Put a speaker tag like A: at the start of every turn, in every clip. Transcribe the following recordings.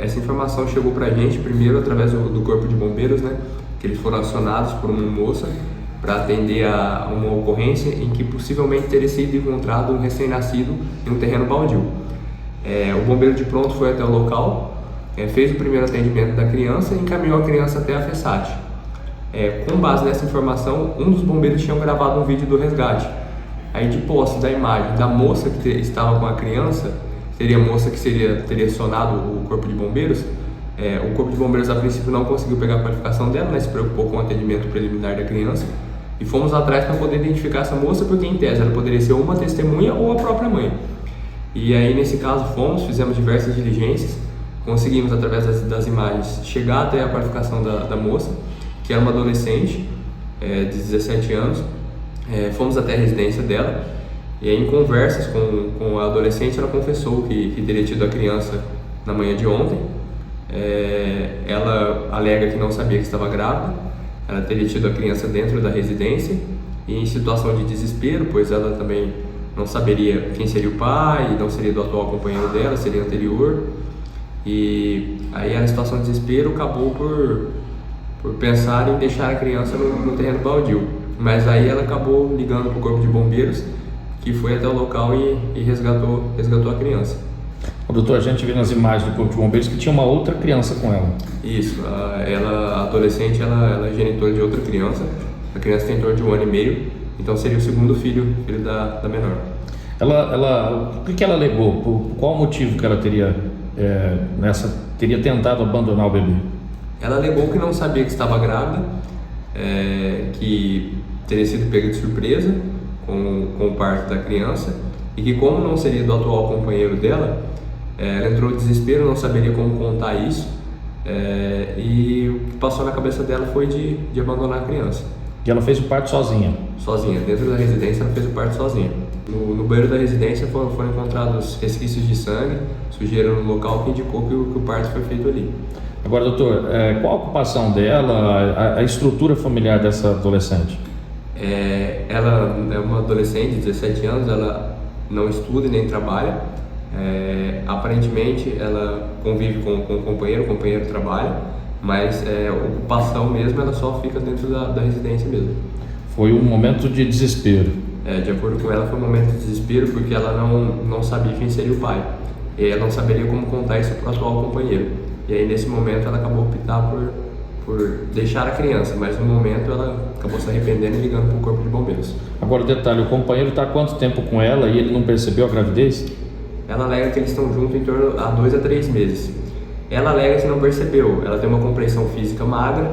A: Essa informação chegou para a gente primeiro através do Corpo de Bombeiros, né? Que eles foram acionados por uma moça para atender a uma ocorrência em que possivelmente teria sido encontrado um recém-nascido em um terreno baldio. O bombeiro de pronto foi até o local, fez o primeiro atendimento da criança e encaminhou a criança até a FESAT. Com base nessa informação, um dos bombeiros tinha gravado um vídeo do resgate. Aí, de posse da imagem da moça que estava com a criança, seria a moça que teria acionado o Corpo de Bombeiros. O Corpo de Bombeiros, a princípio, não conseguiu pegar a qualificação dela, mas se preocupou com o atendimento preliminar da criança. E fomos atrás para poder identificar essa moça, porque em tese ela poderia ser uma testemunha ou a própria mãe. E aí, nesse caso, fizemos diversas diligências, conseguimos, através das imagens, chegar até a qualificação da moça, que era uma adolescente de 17 anos. Fomos até a residência dela e aí, em conversas com a adolescente, ela confessou que teria tido a criança na manhã de ontem. Ela alega que não sabia que estava grávida, ela teria tido a criança dentro da residência e em situação de desespero, pois ela também não saberia quem seria o pai, não seria do atual companheiro dela, seria anterior. E aí, a situação de desespero acabou por pensar em deixar a criança no terreno baldio. Mas aí ela acabou ligando para o Corpo de Bombeiros, que foi até o local e resgatou a criança.
B: O doutor, a gente viu nas imagens do Corpo de Bombeiros que tinha uma outra criança com ela.
A: Isso, a adolescente, ela é genitora de outra criança. A criança tem em torno de 1 ano e meio, então seria o segundo filho da menor.
B: O que ela alegou? Por qual motivo que ela teria tentado abandonar o bebê?
A: Ela alegou que não sabia que estava grávida, que teria sido pega de surpresa com o parto da criança e que, como não seria do atual companheiro dela, ela entrou em desespero, não saberia como contar isso, e o que passou na cabeça dela foi de abandonar a criança.
B: E ela fez o parto sozinha?
A: Sozinha, dentro da residência ela fez o parto sozinha. No banheiro da residência foram encontrados resquícios de sangue, sujeira no local que indicou que o parto foi feito ali.
B: Agora, doutor, qual a ocupação dela, a estrutura familiar dessa adolescente?
A: Ela é uma adolescente de 17 anos, ela não estuda e nem trabalha. Aparentemente ela convive com o companheiro trabalha, mas ocupação mesmo ela só fica dentro da residência mesmo.
B: Foi um momento de desespero.
A: De acordo com ela, foi um momento de desespero porque ela não sabia quem seria o pai. E ela não saberia como contar isso para o atual companheiro. E aí, nesse momento, ela acabou optando por deixar a criança, mas no momento ela acabou se arrependendo e ligando para o Corpo de Bombeiros.
B: Agora, o detalhe, o companheiro está há quanto tempo com ela e ele não percebeu a gravidez?
A: Ela alega que eles estão juntos em torno a 2 a 3 meses. Ela alega que não percebeu, ela tem uma compreensão física magra,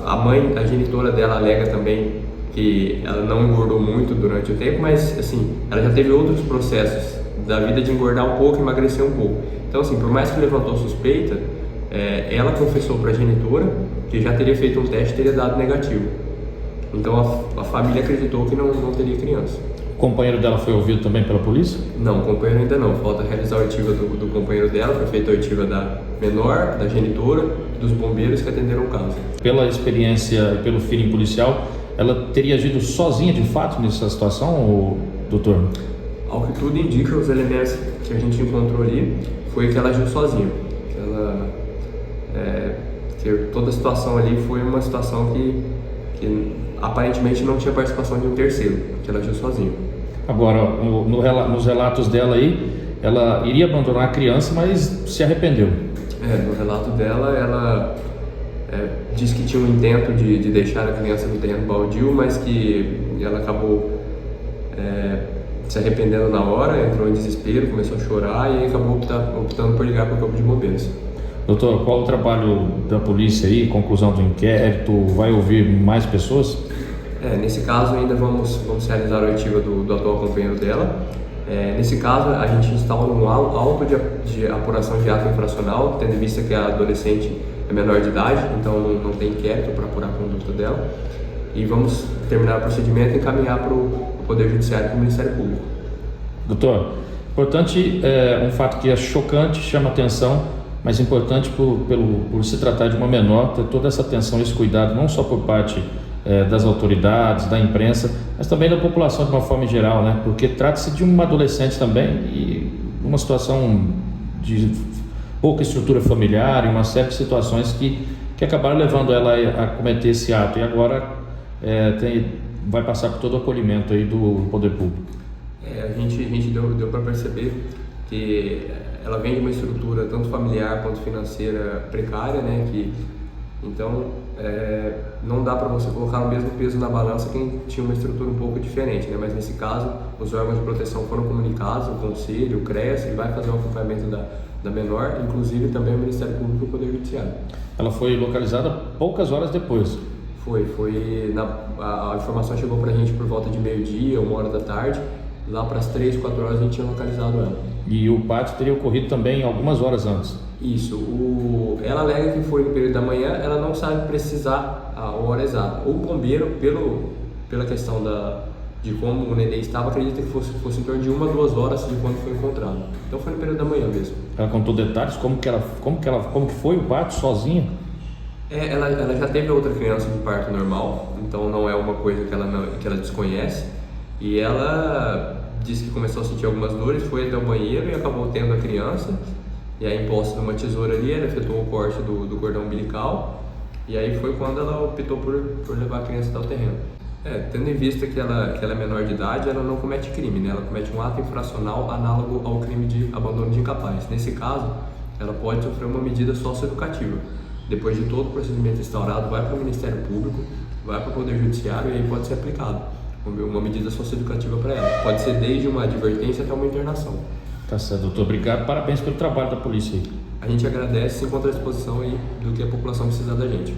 A: a mãe, a genitora dela, alega também que ela não engordou muito durante o tempo, mas assim, ela já teve outros processos da vida de engordar um pouco e emagrecer um pouco. Então, assim, por mais que levantou suspeita, ela confessou para a genitora que já teria feito um teste e teria dado negativo. Então a família acreditou que não teria criança.
B: O companheiro dela foi ouvido também pela polícia?
A: Não, o companheiro ainda não. Falta realizar a oitiva do companheiro dela, foi feita a oitiva da menor, da genitora, dos bombeiros que atenderam o caso.
B: Pela experiência e pelo feeling policial, ela teria agido sozinha de fato nessa situação, doutor?
A: Ao que tudo indica, os elementos que a gente encontrou ali foi que ela agiu sozinha. Que toda a situação ali foi uma situação que aparentemente não tinha participação de um terceiro, que ela agiu sozinha.
B: Agora, nos relatos dela aí, ela iria abandonar a criança, mas se arrependeu.
A: No relato dela, ela disse que tinha um intento de deixar a criança no terreno baldio, mas que ela acabou se arrependendo na hora, entrou em desespero, começou a chorar e acabou optando por ligar para o Corpo de Bombeiros.
B: Doutor, qual o trabalho da polícia aí, conclusão do inquérito, vai ouvir mais pessoas?
A: Nesse caso ainda vamos realizar a oitiva do atual companheiro dela. Nesse caso a gente instala um auto de apuração de ato infracional, tendo em vista que a adolescente é menor de idade, então não tem inquérito para apurar a conduta dela. E vamos terminar o procedimento e encaminhar para o Poder Judiciário e para o Ministério Público.
B: Doutor, importante, um fato que é chocante, chama atenção, mas importante por se tratar de uma menor, ter toda essa atenção, esse cuidado, não só por parte das autoridades, da imprensa, mas também da população de uma forma geral, né? Porque trata-se de uma adolescente também e uma situação de pouca estrutura familiar e uma série de situações que acabaram levando ela a cometer esse ato, e agora vai passar por todo o acolhimento aí do poder público.
A: A gente deu para perceber que ela vem de uma estrutura tanto familiar quanto financeira precária, né? Então não dá para você colocar o mesmo peso na balança quem tinha uma estrutura um pouco diferente, né? Mas nesse caso, os órgãos de proteção foram comunicados, o Conselho, o CREAS, ele vai fazer o acompanhamento da menor, inclusive também o Ministério Público e o Poder Judiciário.
B: Ela foi localizada poucas horas depois.
A: A informação chegou para a gente por volta de meio-dia, 1h da tarde. Lá para as 3, 4 horas a gente tinha localizado ela. E
B: o pátio teria ocorrido também algumas horas antes?
A: Isso. Ela alega que foi no período da manhã, ela não sabe precisar a hora exata. O bombeiro, pela questão de como o neném estava, acredita que fosse em torno de 1 a 2 horas de quando foi encontrado. Então foi no período da manhã mesmo.
B: Ela contou detalhes? Como que foi o parto sozinha?
A: Ela já teve outra criança de parto normal, então não é uma coisa que ela desconhece. E ela disse que começou a sentir algumas dores, foi até o banheiro e acabou tendo a criança. E aí, imposta numa tesoura ali, ela efetuou o corte do cordão umbilical. E aí foi quando ela optou por levar a criança até o terreno. Tendo em vista que ela é menor de idade, ela não comete crime, né? Ela comete um ato infracional análogo ao crime de abandono de incapaz. Nesse caso, ela pode sofrer uma medida socioeducativa. Depois de todo o procedimento instaurado, vai para o Ministério Público, vai para o Poder Judiciário e aí pode ser aplicado uma medida socioeducativa para ela. Pode ser desde uma advertência até uma internação.
B: Tá certo, doutor. Obrigado. Parabéns pelo trabalho da polícia aí.
A: A gente agradece e se encontra à disposição aí do que a população precisar da gente.